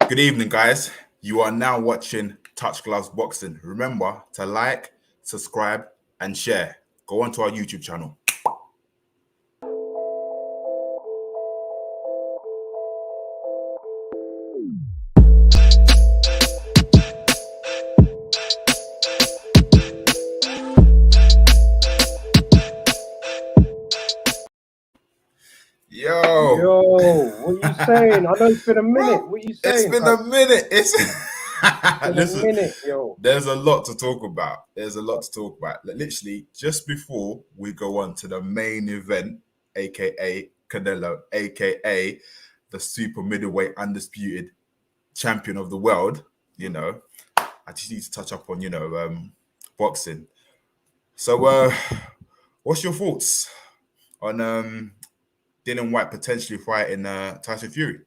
Good evening, guys. You are now watching Touch Gloves Boxing. Remember to like, subscribe, and share. Go onto our YouTube channel. Yo, what you saying? I know it's been a minute. What you saying? It's been a minute. Listen, a minute, yo. There's a lot to talk about. Literally, just before we go on to the main event, aka Canelo, aka the super-middleweight undisputed champion of the world, I just need to touch up on, boxing. So, what's your thoughts on Dillian White potentially fighting Tyson Fury?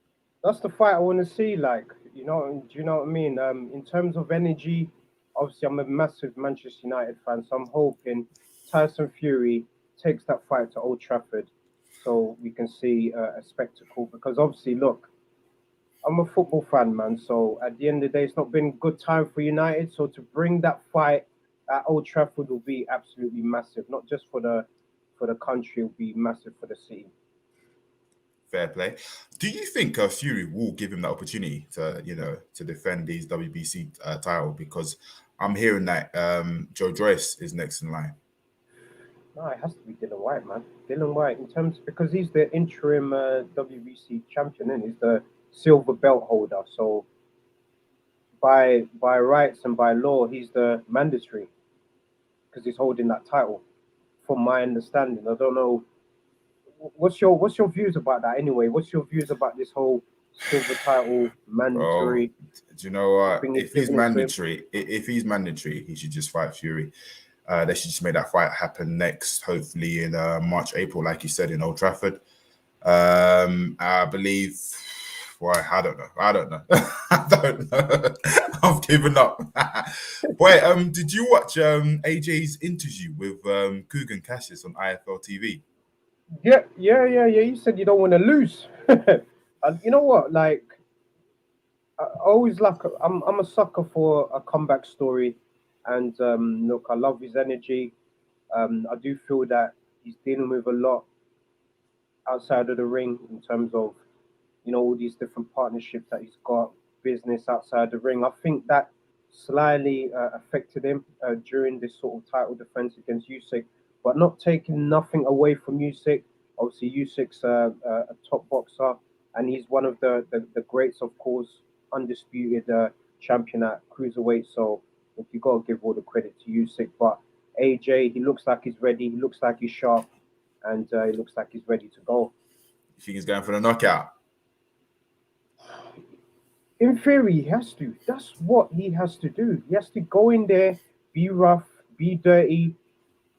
That's the fight I want to see. Do you know what I mean? In terms of energy, obviously I'm a massive Manchester United fan, so I'm hoping Tyson Fury takes that fight to Old Trafford, so we can see a spectacle. Because obviously, look, I'm a football fan, man. So at the end of the day, it's not been a good time for United. So to bring that fight at Old Trafford will be absolutely massive, not just for the country, it'll be massive for the city. Fair play. Do you think Fury will give him the opportunity to defend his WBC title? Because I'm hearing that Joe Joyce is next in line. No, it has to be Dillian White, man. Dillian White, because he's the interim WBC champion, and he's the silver belt holder. So by rights and by law, he's the mandatory because he's holding that title. From my understanding, I don't know. What's your views about that anyway? What's your views about this whole silver title mandatory? Do you know what? If he's mandatory, he should just fight Fury. They should just make that fight happen next, hopefully in March, April, like you said, in Old Trafford. I believe. Why? I don't know. I don't know. I've given up. Boy, did you watch AJ's interview with Kugan Cassius on IFL TV? Yeah. You said you don't want to lose. And you know what? Like, I always I'm a sucker for a comeback story, and look, I love his energy. I do feel that he's dealing with a lot outside of the ring in terms of all these different partnerships that he's got, business outside the ring. I think that slightly affected him during this sort of title defense against Usyk, but not taking nothing away from Usyk. Obviously, Usyk's a top boxer, and he's one of the greats, of course, undisputed champion at cruiserweight. So if you got to give all the credit to Usyk, but AJ, he looks like he's ready. He looks like he's sharp, and he looks like he's ready to go. You think he's going for the knockout? In theory, he has to. That's what he has to do. He has to go in there, be rough, be dirty.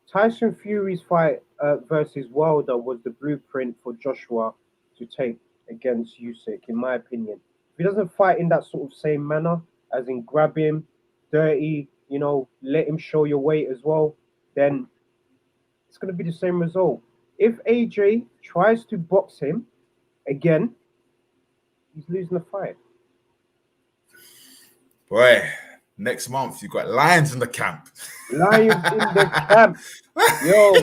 Tyson Fury's fight versus Wilder was the blueprint for Joshua to take against Usyk, in my opinion. If he doesn't fight in that sort of same manner, as in grab him, dirty, let him show your weight as well, then it's going to be the same result. If AJ tries to box him again, he's losing the fight. Boy, next month you've got lions in the camp. Lions in the camp. Yo,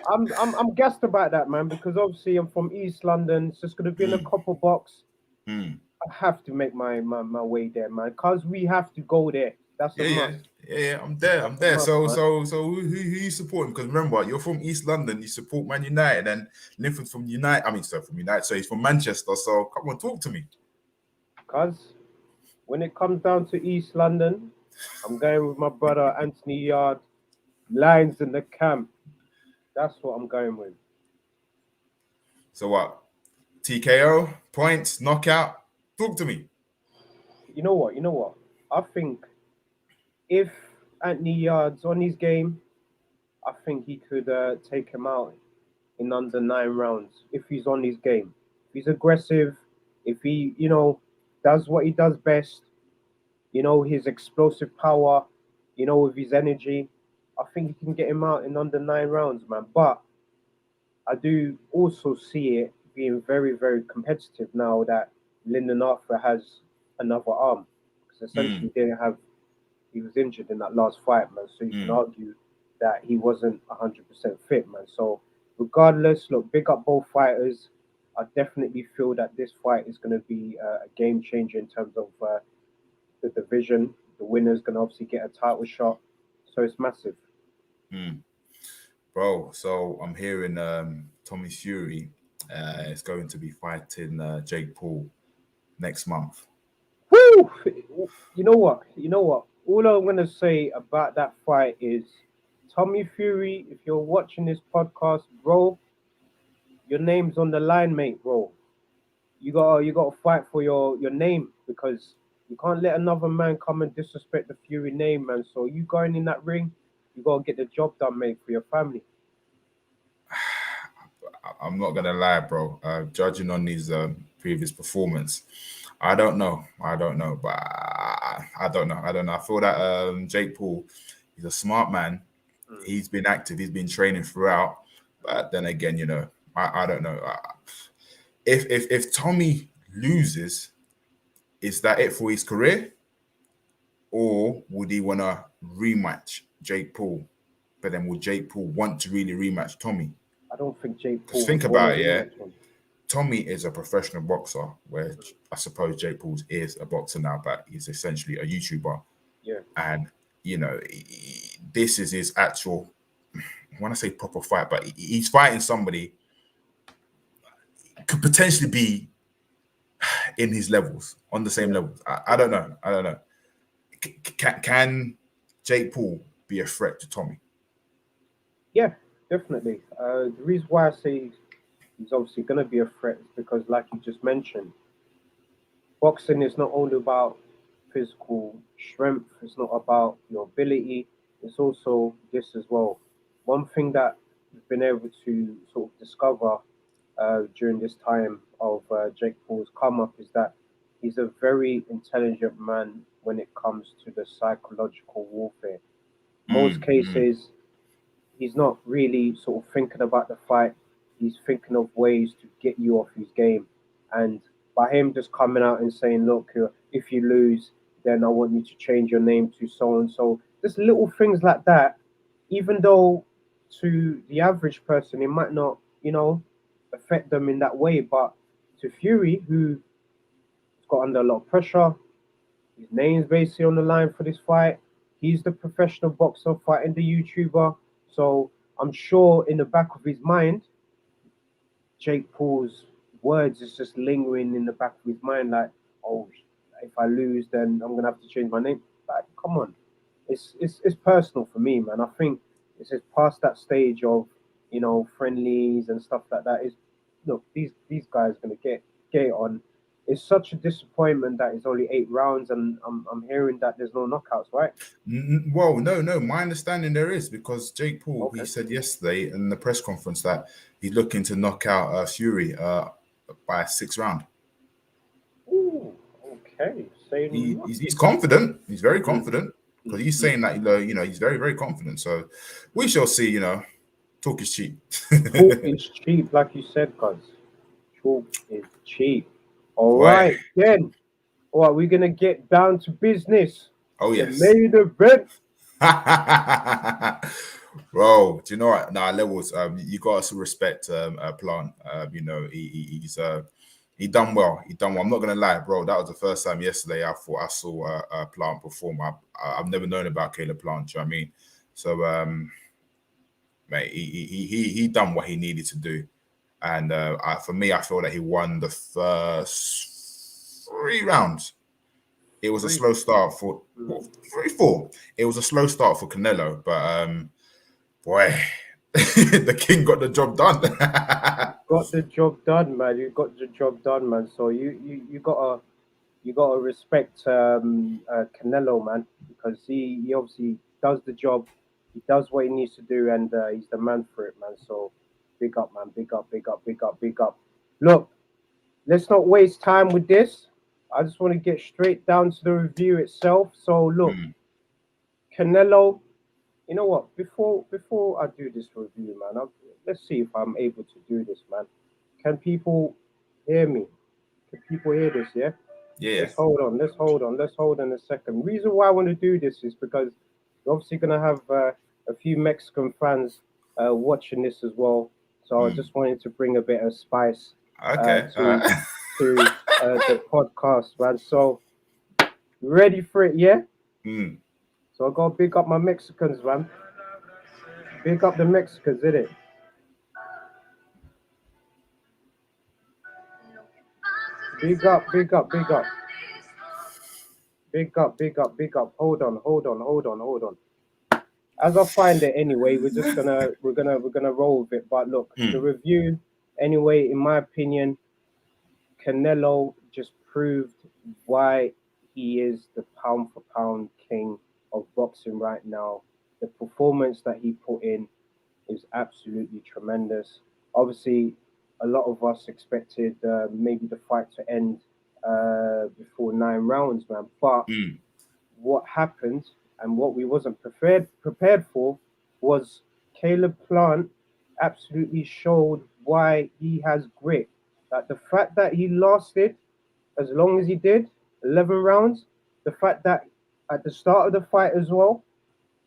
I'm gassed about that, man, because obviously I'm from East London. It's just gonna be in a copper box. I have to make my way there, man, because we have to go there. That's a must. Yeah, I'm there. So who you supporting? Because remember, you're from East London. You support Man United, and Linford's from United. From United. So he's from Manchester. So come on, talk to me. Because when it comes down to East London, I'm going with my brother Anthony Yard. Lions in the camp. That's what I'm going with. So what? TKO, points, knockout? Talk to me. You know what? I think if Anthony Yard's on his game, I think he could take him out in under 9 rounds if he's on his game. If he's aggressive, if he, does what he does best, his explosive power, with his energy, I think he can get him out in under 9 rounds, man. But I do also see it being very, very competitive now that Lyndon Arthur has another arm because Mm, essentially he didn't have he was injured in that last fight, man. So you can mm. argue that he wasn't 100% fit, man. So regardless, look, big up both fighters. I definitely feel that this fight is going to be a game changer in terms of the division. The winner's going to obviously get a title shot, so it's massive. Mm. Bro, so I'm hearing Tommy Fury is going to be fighting Jake Paul next month. Woo! You know what? You know what? All I'm going to say about that fight is Tommy Fury, if you're watching this podcast, bro, your name's on the line, mate, bro. You gotta fight for your name because you can't let another man come and disrespect the Fury name, man. So you going in that ring, you gotta get the job done, mate, for your family. I'm not gonna lie, bro. Judging on his previous performance, I don't know. I don't know, but I don't know. I don't know. I feel that Jake Paul, he's a smart man. Mm. He's been active. He's been training throughout. But then again, I don't know. If Tommy loses, is that it for his career, or would he want to rematch Jake Paul? But then would Jake Paul want to really rematch Tommy? I don't think Jake Because Paul think would want to about it, yeah. rematch him. Tommy is a professional boxer, where I suppose Jake Paul is a boxer now, but he's essentially a YouTuber. Yeah, And, this is his actual, when I say proper fight, but he's fighting somebody could potentially be in his levels, on the same yeah, levels. I don't know. I don't know. Can Jake Paul be a threat to Tommy? yeah, definitely. The reason why I say he's obviously gonna be a threat is because, like you just mentioned, boxing is not only about physical strength, it's not about your ability, it's also this as well. One thing that we've been able to sort of discover during this time of Jake Paul's come up is that he's a very intelligent man when it comes to the psychological warfare. Most Mm, mm, cases, he's not really sort of thinking about the fight. He's thinking of ways to get you off his game. And by him just coming out and saying, look, if you lose, then I want you to change your name to so and so. Just little things like that, even though to the average person, it might not, affect them in that way. But to Fury, who's got under a lot of pressure, his name's basically on the line for this fight. He's the professional boxer fighting the YouTuber. So I'm sure in the back of his mind, Jake Paul's words is just lingering in the back of his mind, like, oh, if I lose, then I'm gonna have to change my name. Like, come on, it's personal for me, man. I think it's just past that stage of friendlies and stuff like that. Is look, these guys gonna get it on. It's such a disappointment that it's only 8 rounds, and I'm hearing that there's no knockouts, right? Well, no, no. My understanding there is because Jake Paul, he Okay. said yesterday in the press conference that he's looking to knock out Fury by 6th round. Ooh, okay. Saying what? He's confident. He's very Mm, confident because mm, he's mm. saying that he's very very confident. So we shall see. Talk is cheap. Talk is cheap, like you said, cuz. Talk is cheap. All Boy. right, then. All right, we're gonna get down to business. Oh The yes. main event. Bro, do you know what? Nah, levels. You got to respect Plant. He done well. He done well. I'm not gonna lie, bro. That was the first time yesterday I thought I saw Plant perform. I've never known about Caleb Plant. Do you know what I mean? So, mate, he done what he needed to do, and for me, I feel that he won the first 3 rounds. It was a Three. slow start for Mm. what, 3, 4. It was a slow start for Canelo, but boy, the king got the job done. Got the job done, man. You got the job done, man. So you gotta respect Canelo, man, because he obviously does the job. He does what he needs to do, and he's the man for it, man. So big up, man. Big up, big up, big up, big up. Look, let's not waste time with this. I just want to get straight down to the review itself. So look, Mm, Canelo. You know what? Before I do this review, man, let's see if I'm able to do this, man. Can people hear me? Can people hear this? Yeah. Yeah. Let's hold on. Let's hold on. Let's hold on a second. Reason why I want to do this is because we're obviously gonna have a few Mexican fans watching this as well. So I Mm. just wanted to bring a bit of spice uh, Okay. All to right. to the podcast, man. So ready for it? Yeah. Mm. So I gotta big up my Mexicans, man. Big up the Mexicans, innit? Big up, big up, big up. Big up, big up, big up. Hold on, hold on, hold on, hold on. As I find it anyway, we're gonna roll with it. But look, the Mm. review anyway, in my opinion, Canelo just proved why he is the pound for pound king of boxing right now. The performance that he put in is absolutely tremendous. Obviously, a lot of us expected maybe the fight to end before 9 rounds, man. But Mm. what happened and what we wasn't prepared for was Caleb Plant absolutely showed why he has grit. Like the fact that he lasted as long as he did, 11 rounds, the fact that at the start of the fight as well,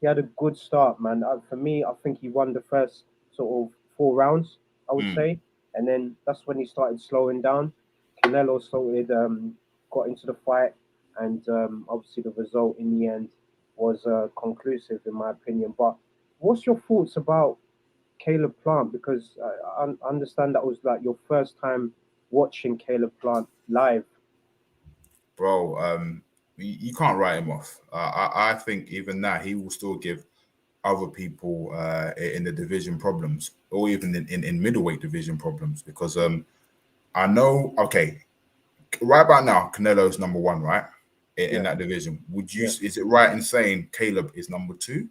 he had a good start, man. For me, I think he won the first sort of 4 rounds, I would Mm. say, and then that's when he started slowing down. Canelo started got into the fight, and obviously the result in the end was conclusive, in my opinion. But what's your thoughts about Caleb Plant? Because I understand that was like your first time watching Caleb Plant live. Bro, you can't write him off. I think even now he will still give other people in the division problems, or even in middleweight division problems, because I know. Okay, right about now, Canelo's number one, right? In Yeah, that division. Would you? yeah. Is it right in saying Caleb is number two?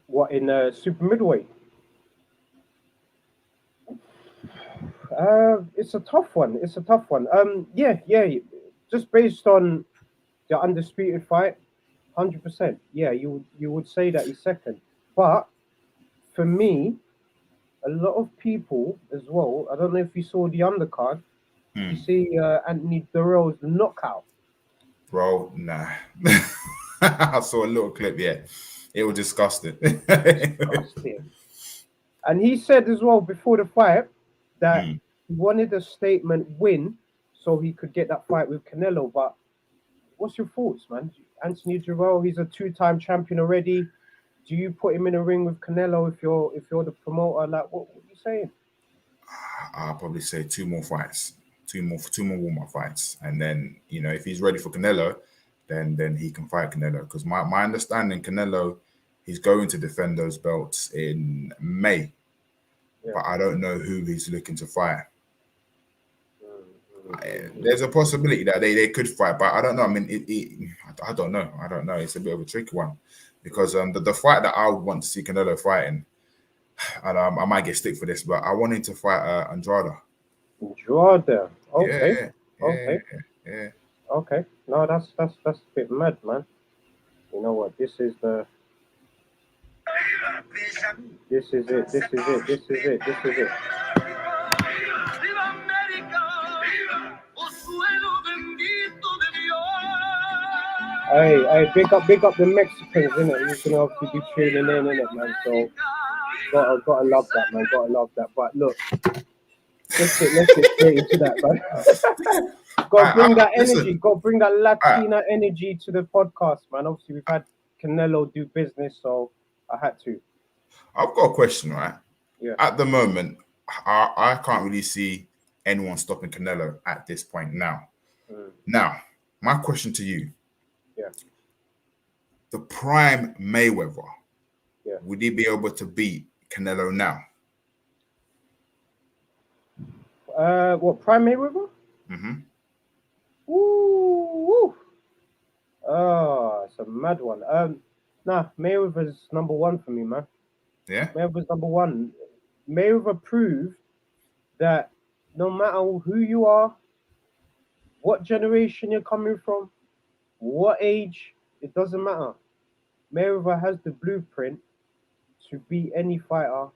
What in super middleweight? It's a tough one. It's a tough one. Yeah, yeah. Just based on the undisputed fight, 100%. Yeah, you would say that he's second. But for me, a lot of people as well. I don't know if you saw the undercard. Did you Hmm. see Anthony Durrell's knockout? Bro, nah. I saw a little clip. Yeah, it was disgusting. Disgusting. And he said as well before the fight that Hmm. he wanted a statement win so he could get that fight with Canelo. But what's your thoughts, man? Anthony Durrell, he's a two-time champion already. Do you put him in a ring with Canelo if you're the promoter? Like, what are you saying? I'll probably say two more fights, two more warm-up fights, and then if he's ready for Canelo, then he can fight Canelo. Because my understanding, Canelo, he's going to defend those belts in May, Yeah. but I don't know who he's looking to fight. There's a Mm. possibility that they could fight, but I don't know. I mean, I don't know. I don't know. It's a bit of a tricky one because the fight that I would want to see Canelo fighting, and I might get stick for this, but I want him to fight Andrade. Draw there. Okay. Yeah, yeah, Okay. yeah. Okay. No, that's a bit mad, man. You know what? This is it. This is it. This is it. This is it. Hey, big up the Mexicans, innit? Who's gonna obviously be tuning in, innit, man? So gotta love that, man. Gotta love that. But look, let's get straight into that, man. Gotta bring that energy. Listen. Gotta bring that I, Latina energy to the podcast, man. Obviously, we've had Canelo do business, so I had to. I've got a question, right? Yeah. At the moment, I can't really see anyone stopping Canelo at this point now. Mm, Now, my question to you: yeah. the prime Mayweather, Yeah. would he be able to beat Canelo now? What Prime Mayweather? Hmm. Woo! Oh, it's a mad one. Nah, Mayweather's number one for me, man. Yeah. Mayweather's number one. Mayweather proved that no matter who you are, what generation you're coming from, what age, it doesn't matter. Mayweather has the blueprint to beat any fighter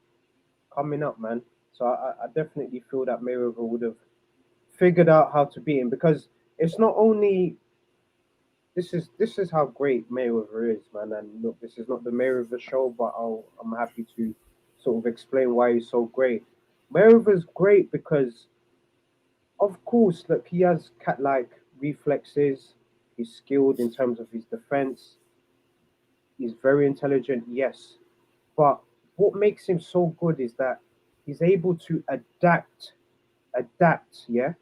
coming up, man. So I definitely feel that Mayweather would have figured out how to beat him, because it's not only this is how great Mayweather is, man. And look, this is not the Mayweather show, but I'm happy to sort of explain why he's so great. Mayweather's great because, of course, look, he has cat-like reflexes. He's skilled in terms of his defense. He's very intelligent, yes. But what makes him so good is that he's able to adapt, yeah,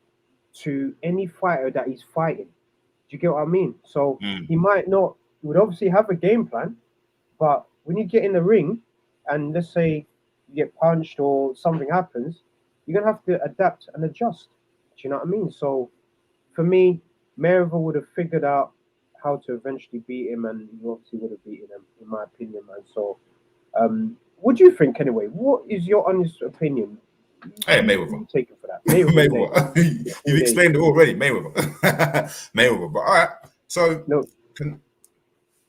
to any fighter that he's fighting. Do you get what I mean? So Mm. he might not, he would obviously have a game plan, but when you get in the ring and let's say you get punched or something happens, you're gonna have to adapt and adjust. Do you know what I mean? So for me, Mayweather would have figured out how to eventually beat him, and he obviously would have beaten him, in my opinion, man. So, what do you think anyway? What is your honest opinion? Hey, Who Mayweather. you taking for that? Mayweather all day. Mayweather. Yeah, all You've day. explained it already, Mayweather. Mayweather. But all right. So, Look, can,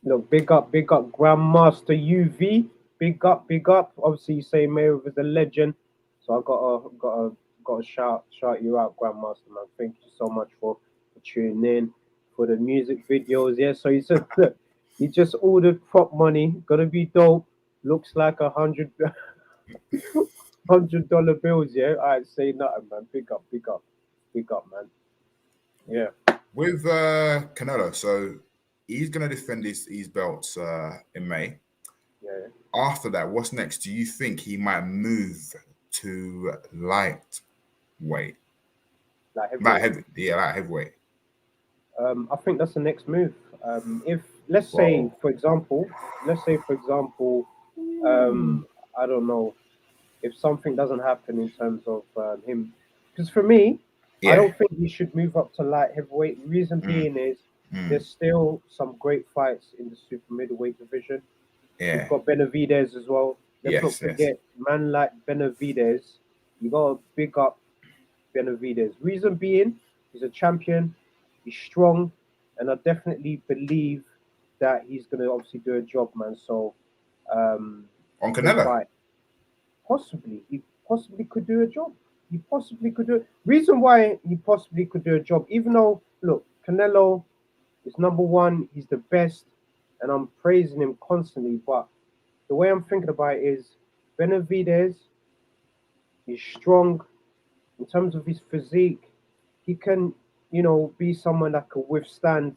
look, big up, Grandmaster UV. Big up. Obviously, you say Mayweather's a legend, so I gotta shout you out, Grandmaster man. Thank you so much for tuning in for the music videos. Yeah, so he said, look, he just ordered prop money. Gonna be dope. Looks like $100 bills. Yeah, I say nothing, man. Big up, man. Yeah, with Canelo, so he's going to defend his belts in May. yeah. After that, what's next? Do you think he might move to lightweight? Like Light heavyweight. heavy, yeah, light heavyweight. I think that's the next move. If Whoa. let's say for example, um, I don't know, if something doesn't happen in terms of him, because for me, I Yeah. don't think he should move up to light heavyweight. Reason Mm, being is mm, there's still some great fights in the super middleweight division. You've yeah. got Benavidez as well. Let's not Yes, yes. forget, man like Benavidez. You got to big up Benavidez. Reason being, he's a champion, he's strong, and I definitely believe that he's going to obviously do a job, man. So, On great Canelo. fight. He possibly could do a job. He possibly could do. Reason why he possibly could do a job, even though, look, Canelo is number one, he's the best, and I'm praising him constantly. But the way I'm thinking about it is Benavidez is strong in terms of his physique. He can, be someone that can withstand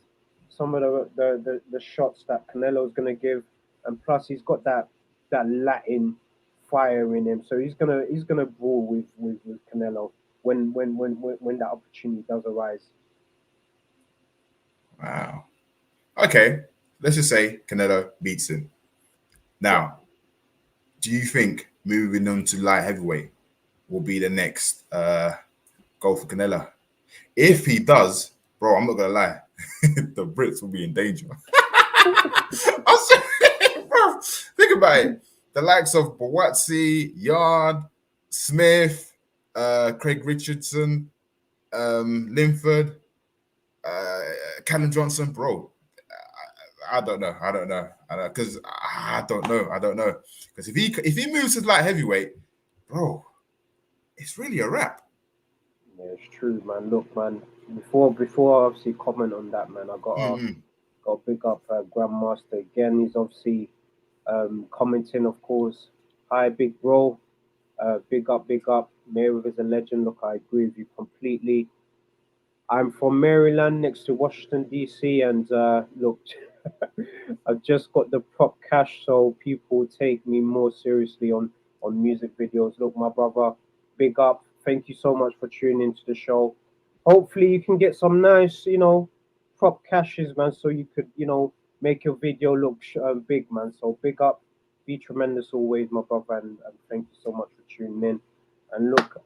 some of the shots that Canelo is going to give, and plus he's got that Latin fire in him, so he's gonna brawl with Canelo when that opportunity does arise. Wow. Okay. Let's just say Canelo beats him. Yeah. Now, do you think moving on to light heavyweight will be the next goal for Canelo? If he does, bro, I'm not gonna lie, the Brits will be in danger. I'm saying, bro, think about it. The likes of Bawatsi, Yard, Smith, Craig Richardson, Linford, uh, Callum Johnson, bro. I don't know. Because I don't know. Because if he moves to light heavyweight, bro, it's really a wrap. Yeah, it's true, man. Look, man. Before I obviously comment on that, man, I Mm-hmm. got to big up Grandmaster again. He's obviously commenting, of course. Hi, big bro. Big up, big up. Mayweather's a legend. Look, I agree with you completely. I'm from Maryland, next to Washington D.C., and look, I've just got the prop cash, so people take me more seriously on music videos. Look, my brother, big up. Thank you so much for tuning into the show. Hopefully, you can get some nice, prop cashes, man, so you could, make your video look big, man. So big up, be tremendous always, my brother, and thank you so much for tuning in. And look,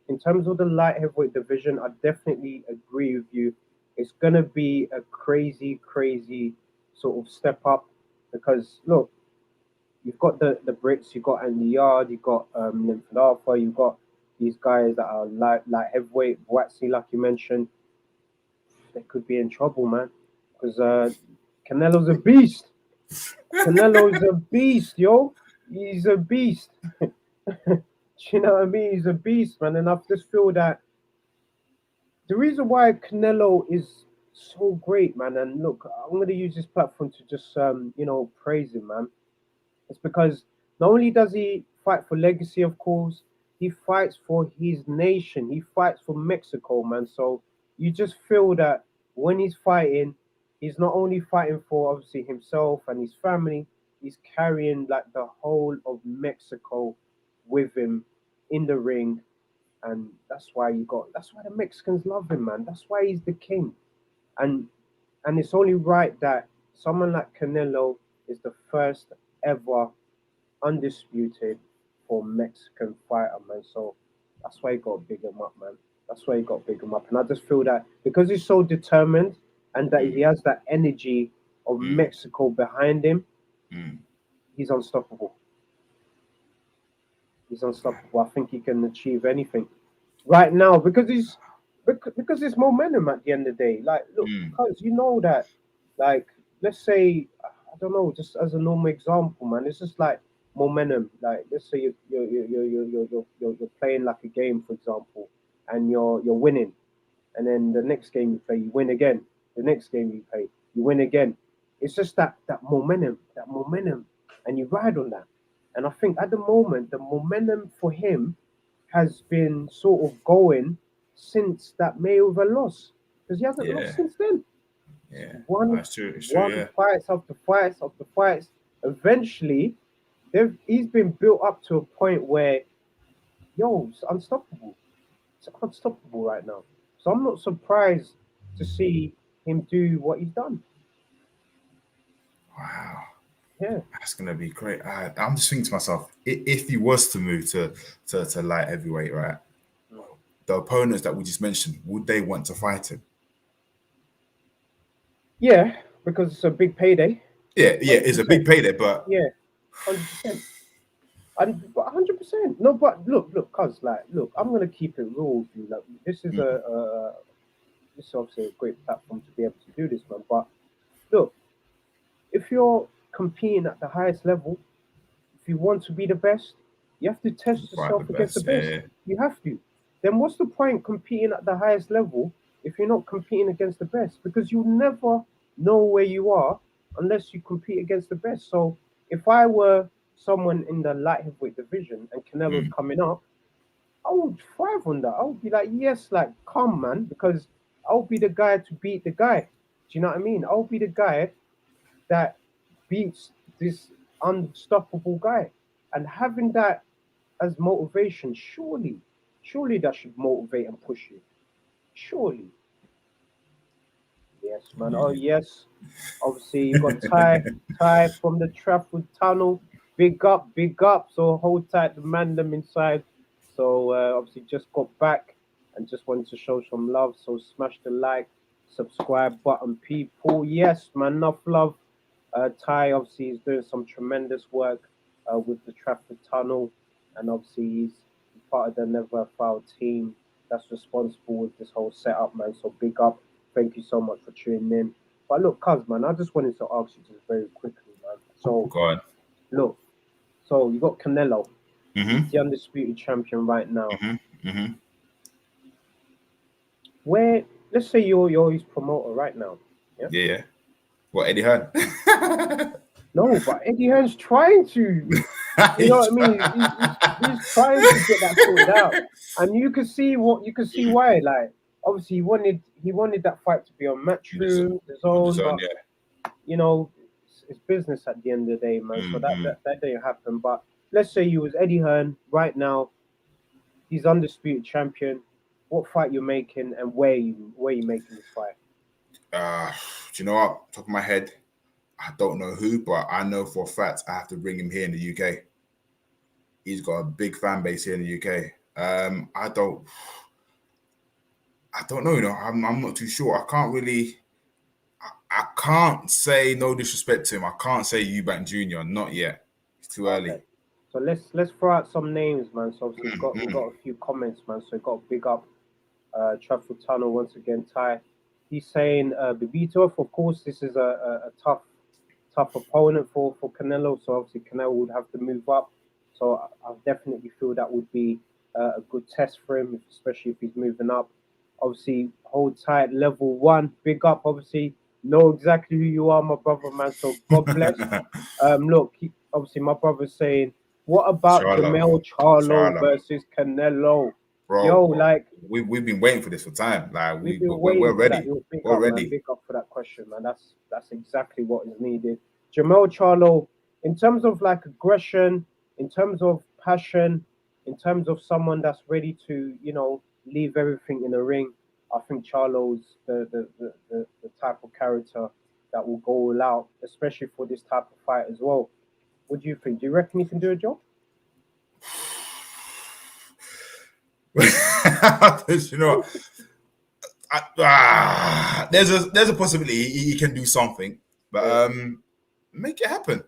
in terms of the light heavyweight division, I definitely agree with you. It's gonna be a crazy sort of step up because look, you've got the Brits, you've got Andy Yard, you've got Linford Arthur, you've got these guys that are light heavyweight, Boatsy, like you mentioned. They could be in trouble, man, because Canelo's a beast. Canelo's a beast, yo. He's a beast. Do you know what I mean? He's a beast, man. And I just feel that the reason why Canelo is so great, man, and look, I'm gonna use this platform to just praise him, man. It's because not only does he fight for legacy, of course, he fights for his nation. He fights for Mexico, man. So you just feel that when he's fighting, he's not only fighting for obviously himself and his family, he's carrying like the whole of Mexico with him in the ring. And that's why the Mexicans love him, man. That's why he's the king. And it's only right that someone like Canelo is the first ever undisputed for Mexican fighter, man. So that's why he got to big him up, man. That's why he got to big him up. And I just feel that because he's so determined and that he Mm, has that energy of mm, Mexico behind him, mm. he's unstoppable. He's unstoppable. I think he can achieve anything right now because it's momentum at the end of the day. Like, look, Mm. because you know that, like, let's say, I don't know, just as a normal example, man, it's just like momentum. Like, let's say you're playing like a game, for example, and you're winning, and then the next game you play, you win again. The next game you play, you win again. It's just that momentum, and you ride on that. And I think at the moment, the momentum for him has been sort of going since that Mayweather loss because he hasn't lost Yeah, since then. yeah. Won, That's true. It's true. won Yeah. fights after fights after fights. Eventually, he's been built up to a point where, yo, it's unstoppable. It's unstoppable right now. So I'm not surprised to see him do what he's done. Wow. Yeah. That's gonna be great. I'm just thinking to myself, if he was to move to light heavyweight, right? The opponents that we just mentioned, would they want to fight him? Yeah, because it's a big payday. Yeah, yeah. It's a big 100%. payday, but Yeah, 100%. And 100%. No, but look, cuz like, look, I'm gonna keep it real with you. Like, this is mm, this is obviously a great platform to be able to do this, man. But look, if you're competing at the highest level, if you want to be the best, you have to test fight the yourself against the best. Yeah, best. yeah. You have to. Then what's the point competing at the highest level if you're not competing against the best? Because you'll never know where you are unless you compete against the best. So if I were someone in the light heavyweight division and Canelo's Mm, coming up, I would thrive on that. I would be like, yes, like, come, man, because I'll be the guy to beat the guy. Do you know what I mean? I'll be the guy that beats this unstoppable guy. And having that as motivation, surely that should motivate and push you. Surely. Yes, man. Oh, yes. Obviously, you got Ty from the Trafford Tunnel. Big up, big up. So hold tight, the man them inside. So obviously, just got back and just wanted to show some love. So smash the like, subscribe button, people. Yes, man. Enough love. Ty obviously is doing some tremendous work with the Trafford Tunnel, and obviously he's part of the Never Foul team that's responsible with this whole setup, man. So big up. Thank you so much for tuning in. But look, cuz man, I just wanted to ask you just very quickly, man. So go on. look, so you got Canelo. He's Mm-hmm. the undisputed champion right now. Mm-hmm. Mm-hmm. Where let's say you're his promoter right now. Yeah. Yeah, yeah. What, Eddie Hearn? No, but Eddie Hearn's trying to. You know what I He's mean? He's trying to get that sorted out, and you can see why. Like, obviously, he wanted that fight to be on Matchroom, the on the Zone, zone, but yeah. you know, it's business at the end of the day, man. So that Mm-hmm. that didn't happen. But let's say you was Eddie Hearn right now. He's undisputed champion. What fight you're making, and where you making this fight? Do you know what? Top of my head, I don't know who, but I know for a fact I have to bring him here in the UK. He's got a big fan base here in the UK. I don't know. You know, I'm not too sure. I can't really. I can't say no disrespect to him. I can't say Eubank Jr. Not yet. It's too Okay. early. So let's throw out some names, man. So obviously we got Mm-hmm. a few comments, man. So we got a big up Trafford Tunnel once again. Ty, he's saying Bibito. Of course, this is a tough opponent for Canelo. So obviously Canelo would have to move up. So I definitely feel that would be a good test for him, especially if he's moving up. Obviously, hold tight. Level 1, big up. Obviously, know exactly who you are, my brother, man. So God bless. Look, obviously, my brother's saying, what about Charlo, Charlo Charlo, versus Canelo? Yo, bro. like We've been waiting for this for time. Like we've been we're waiting for that. ready. Yo, big We're up, man. ready. Big up for that question, man. That's exactly what is needed. Charlo, in terms of like aggression, in terms of passion, in terms of someone that's ready to, leave everything in the ring. I think Charlo's the type of character that will go all out, especially for this type of fight as well. What do you think? Do you reckon he can do a job? You know, there's a possibility he can do something, but Yeah. make it happen.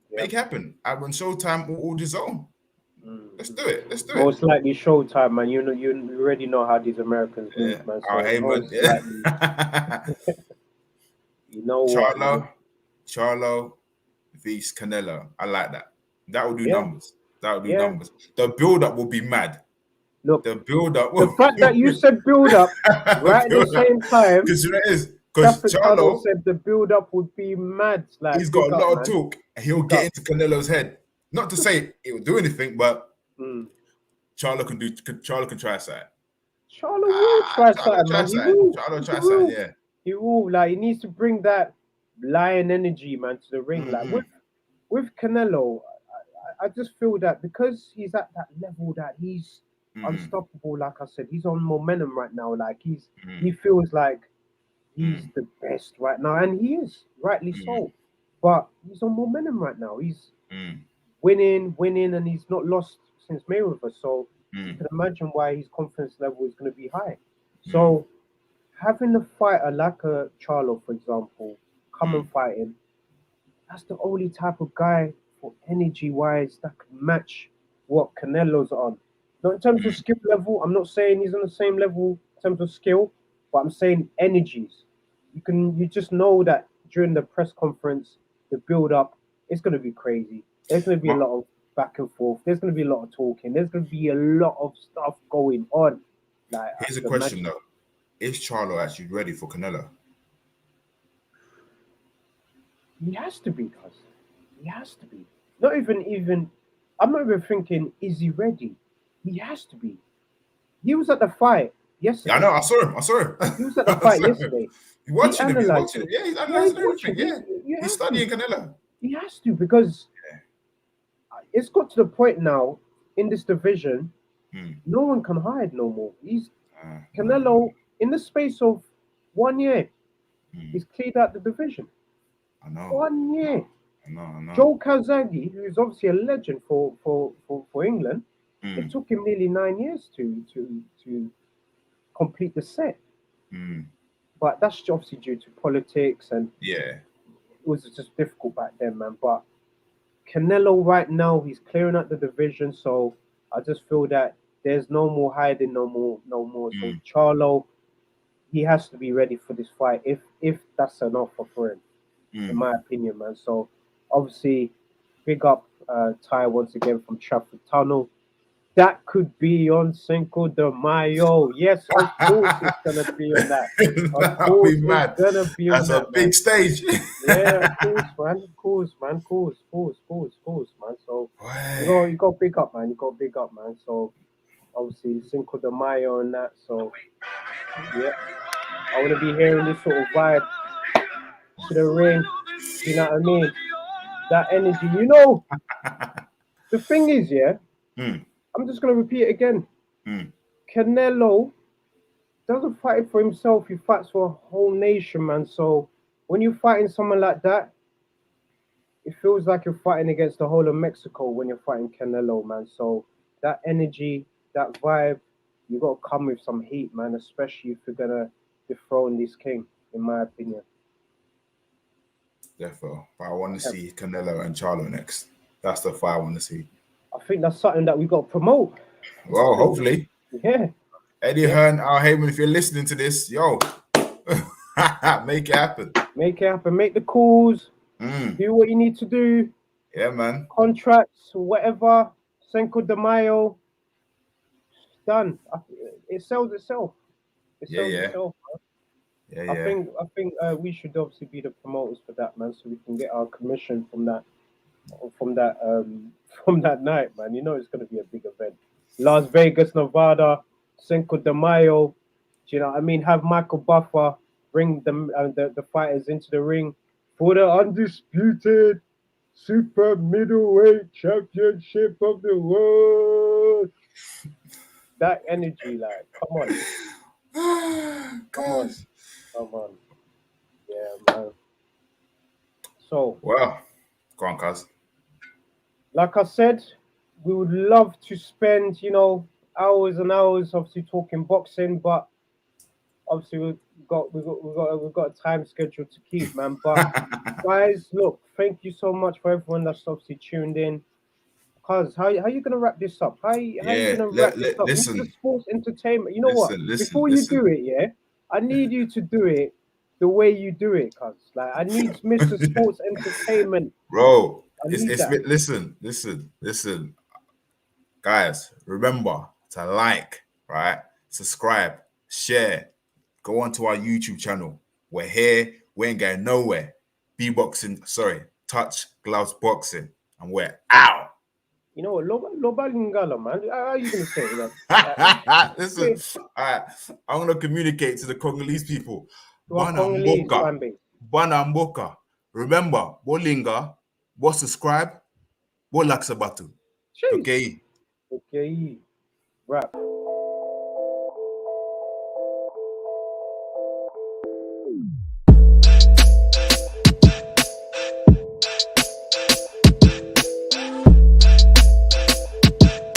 Yeah. Make it happen. I run Showtime all his own. Mm. Let's do it. Let's do it. Most likely Showtime, man. You already know how these Americans move, man. Our So Heyman. most likely, Yeah. you know what, man. Charlo vs Canelo. I like that. That will do Yeah, numbers. That will do yeah. numbers. The build up will be mad. Look, The build up the will fact that you said build up right at the build up same time, because you know it is because Stafford Tunnel Charlo, said the build up would be mad. he's Like, got big a up, lot of man. talk and he'll Big get up. into Canelo's head. Not to say it will do anything, but Mm. Charlo can try something. Charlo will try Charlo something, try man. He something. will. Charlo He try something. will. Yeah. He will. Like, he needs to bring that lion energy, man, to the ring. Like, Mm-hmm. with Canelo, I just feel that because he's at that level that he's Mm-hmm. unstoppable. Like I said, he's on momentum right now. Like he Mm-hmm. feels like he's Mm-hmm. the best right now, and he is rightly Mm-hmm. so. But he's on momentum right now. He's Mm-hmm. winning, and he's not lost since Mayweather. So you Mm-hmm. can imagine why his confidence level is going to be high. Mm-hmm. So having a fighter like a Charlo, for example, come Mm-hmm. and fight him, that's the only type of guy for energy wise that can match what Canelo's on. Not in terms of skill level. I'm not saying he's on the same level in terms of skill, but I'm saying energies. You just know that during the press conference, the build up, it's gonna be crazy. There's gonna be a My, lot of back and forth. There's gonna be a lot of talking. There's gonna be a lot of stuff going on. Like I here's a could question imagine. though: is Charlo actually ready for Canelo? He has to be, cuz. He has to be. Not even I'm not even thinking, is he ready? He has to be. He was at the fight Yeah, I yesterday. know. I saw him. I saw him. He was at the I fight saw him. yesterday. He's He watching him. He's analyzed watching him. it. Yeah, he's Yeah, he's analyzing everything. watching. Yeah, You he's have to. studying Canelo. He has to because it's got to the point now in this division, Hmm. no one can hide no more. He's No. Canelo in the space of 1 year. Hmm. He's cleared out the division. I know. 1 year. I know. I know. Joe Kazagi, who's obviously a legend for England, it Hmm. took him nearly 9 years to complete the set. Hmm. But that's obviously due to politics, and Yeah. it was just difficult back then, man. But Canelo right now, he's clearing out the division, so I just feel that there's no more hiding, no more. So Hmm. Charlo, he has to be ready for this fight if that's an offer for him, in Hmm. my opinion, man. So obviously, big up Ty once again from Trafford Tunnel. That could be on Cinco de Mayo. Yes, of course it's gonna be on that. Of That'd be course it's mad. gonna be on That's a that, man. big stage. Yeah, of course, man. Of course, man. Of course, man. So Boy. you got big up, man. You got big up, man. So obviously Cinco de Mayo and that. So yeah, I want to be hearing this sort of vibe to the ring. You know what I mean? That energy. The thing is, yeah. Hmm. I'm just gonna repeat it again. Hmm. Canelo doesn't fight for himself. He fights for a whole nation, man. So when you're fighting someone like that, it feels like you're fighting against the whole of Mexico when you're fighting Canelo, man. So that energy, that vibe, you got to come with some heat, man. Especially if you're gonna dethrone this king, in my opinion. Therefore, but I want to Yeah. see Canelo and Charlo next. That's the fight I want to see. I think that's something that we got to promote. I Well, think, hopefully, yeah, Eddie yeah. Hearn, Al Heyman, if you're listening to this, yo, make it happen. Make it happen. Make the calls. Mm. Do what you need to do. Yeah, man. Contracts, whatever. Cinco de Mayo, done. It sells itself. It Yeah, sells yeah, itself. yeah, I yeah. think I think we should obviously be the promoters for that, man, so we can get our commission from that from that night, man. You know it's gonna be a big event. Las Vegas, Nevada, Cinco de Mayo. Do you know what I mean? Have Michael Buffer bring the fighters into the ring for the undisputed super middleweight championship of the world. That energy, like, come on, Gosh. come on. Yeah, man. So, Well, go on, cuz. like I said, we would love to spend, hours and hours obviously talking boxing, but obviously we've got a time schedule to keep, man. But guys, look, thank you so much for everyone that's obviously tuned in. Cause how you gonna wrap this up? How you Yeah, gonna wrap this up? Mr. listen, Sports Entertainment. You know what? listen, listen, Before you listen. do it, yeah, I need you to do it the way you do it, cuz like I need Mr. Sports Entertainment. Bro, I need it's that. listen, guys. Remember to like, right? Subscribe, share, go onto our YouTube channel. We're here, we ain't going nowhere. Touch gloves boxing, and we're out. You know what? Loba Lingala, man. How are you gonna say it? Listen, Say all right, I'm gonna communicate to the Congolese people. to our Bana Congolese mboka, fan base. bana mboka. Remember, bolinga, bo subscribe, bo laksabatu. Jeez. Okay. Okay. Rap.